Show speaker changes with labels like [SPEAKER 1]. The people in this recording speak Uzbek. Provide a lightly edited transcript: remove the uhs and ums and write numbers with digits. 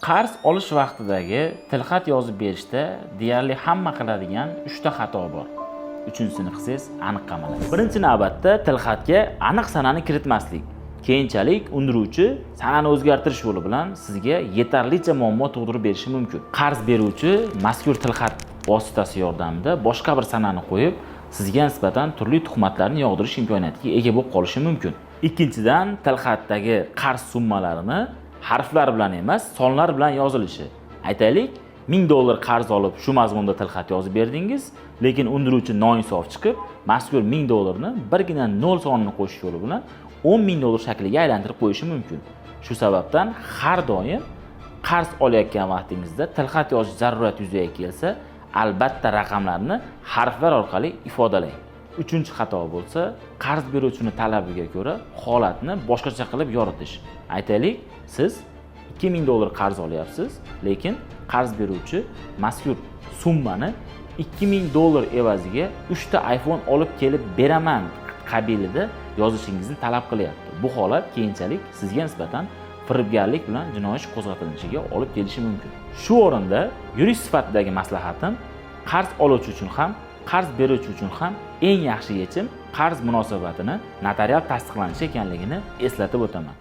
[SPEAKER 1] Qarz olish vaqtidagi tilxat yozib berishda deyarli hamma qiladigan 3 ta xato bor. Uchinchisini qilsangiz aniq qamalasiz. Birinchi navbatda tilxatga aniq sanani kiritmaslik. Keyinchalik undiruvchi sanani o'zgartirish yo'li bilan sizga yetarlicha muammo tug'dirib berishi mumkin. Qarz beruvchi mazkur tilxat vositasi yordamida boshqa bir sanani qo'yib, sizga nisbatan turli tuhmatlarni yog'dirish imkoniyatiga ega bo'lib qolishi mumkin. Ikkinchidan, tilxatdagi qarz summalarini harflar bilan emas, sonlar bilan yozilishi. Aytaylik, $1000 qarz olib shu mazmunda tilxat yozib berdingiz, lekin undiruvchi noinsof chiqib, mazkur $1000 ni birgina 0 sonini qo'shish yo'li bilan $10,000 shakliga aylantirib qo'yishi mumkin. Shu sababdan har doim qarz olayotgan vaqtingizda tilxat yozish zarurat yuzaga kelsa, albatta raqamlarni harflar orqali ifodalang. Uchinchi xato bo'lsa, qarz beruvchining talabiga ko'ra holatni boshqacha qilib yoritish. Aytaylik, siz $2000 qarz olyapsiz, lekin qarz beruvchi mazkur summani $2000 evaziga 3 ta iPhone olib kelib beraman qabilida yozishingizni talab qilyapti. Bu holat keyinchalik sizga nisbatan firibgarlik bilan jinoiy ish qo'zg'atilishiga olib kelishi mumkin. Shu o'rinda yurist sifatidagi maslahatim, qarz oluvchi uchun ham, qarz beruvchi uchun ham eng yaxshi yechim qarz munosabatini notarial tasdiqlanishi ekanligini eslatib o'taman.